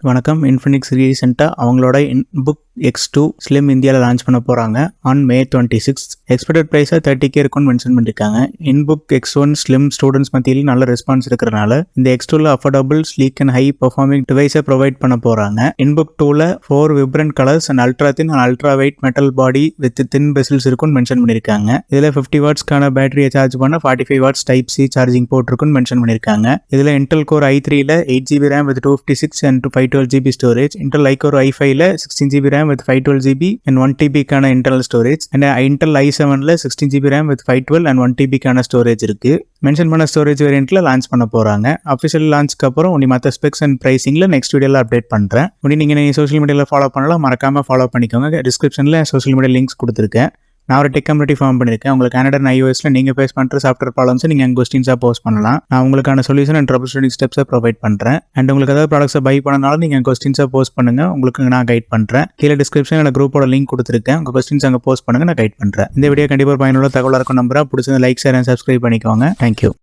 வணக்கம். இன்ஃபினிக்ஸ் ரீசெண்டாக அவங்களோட இன்புக் X2 ஸ்லிம் இந்தியாவில் லான்ச் பண்ண போகிறாங்க ஆன் May 26. எக்ஸ்பெக்டட் ப்ரைஸாக 30K இருக்குன்னு மென்ஷன் பண்ணியிருக்காங்க. இன்புக் X1 ஸ்லிம் ஸ்டூடெண்ட்ஸ் மத்தியிலும் நல்ல ரெஸ்பான்ஸ் இருக்கிறனால இந்த X2ல affordable, sleek and high performing டிவைஸை ப்ரொவைட் பண்ண போகிறாங்க. இன்புக் 2ல 4 vibrant colours and ultra thin and ultra weight metal body with thin bezels இருக்குன்னு மென்ஷன் பண்ணியிருக்காங்க. இதில் 50 வாட்ஸ்க்கான பேட்டரியை சார்ஜ் பண்ண 45 watts type C charging port இருக்குன்னு மென்ஷன் பண்ணியிருக்காங்க. இதில் இன்டெல் கோர் i3ல 8GB RAM with 256 and 512GB storage, Intel i core i5ல 16GB RAM with 512GB and 1TB கான இன்டர்னல் ஸ்டோரேஜ், அண்ட் இன்டெல் i7ல 16GB RAM with 512 and 1TB கான storage இருக்கு. Mention பண்ண ஸ்டோரேஜ் வேரியன்ட்ல லான்ச் பண்ண போறாங்க. அஃபிஷியல் லான்ச்க்கு அப்புறம் உனி மற்ற ஸ்பெக்ஸ் அண்ட் பிரைசிங்ல நெக்ஸ்ட் வீடியோல அப்டேட் பண்றேன். நீங்க சோஷியல் மீடியால ஃபாலோ பண்ணலாம், மறக்காம ஃபாலோ பண்ணிக்கோங்க. டிஸ்கிரிப்ஷன்ல சோஷியல் மீடியா லிங்க்ஸ் கொடுத்துருக்கேன். நான் ஒரு டெக் கம்யூனிட்டி ஃபார்ம் பண்ணியிருக்கேன். உங்களுக்கு Android and iOSல நீங்கள் ஃபேஸ் பண்ணுற சாஃப்ட்வேர் ப்ராப்ளம்ஸை நீங்கள் எங்கள் கொஸ்டின்ஸாக போஸ்ட் பண்ணலாம். நான் உங்களுக்கான சொல்யூஷன் அண்ட் ட்ரபிள் ஷூட்டிங் ஸ்டெப்ஸை ப்ரொவைட் பண்ணுறேன். அண்ட் உங்களுக்கு ஏதாவது ப்ராடக்ட்ஸை பை பண்ணனாலும் நீங்கள் கொஸ்டின்ஸாக போஸ்ட் பண்ணுங்கள், உங்களுக்கு நான் கைட் பண்ணுறேன். கீழே டிஸ்கிரிப்ஷனில் குரூப்போட லிங்க் கொடுத்துருக்கேன். உங்கள் கொஸ்டின்ஸ் அங்கே போஸ்ட் பண்ணுங்கள், நான் கைட் பண்ணுறேன். இந்த வீடியோ கண்டிப்பாக பயனுள்ள தகவலாக இருக்கும் நம்புறேன். பிடிச்சது லைக், ஷேர் அண்ட் சப்ஸ்கிரைப் பண்ணிக்கோங்க. தேங்க்யூ.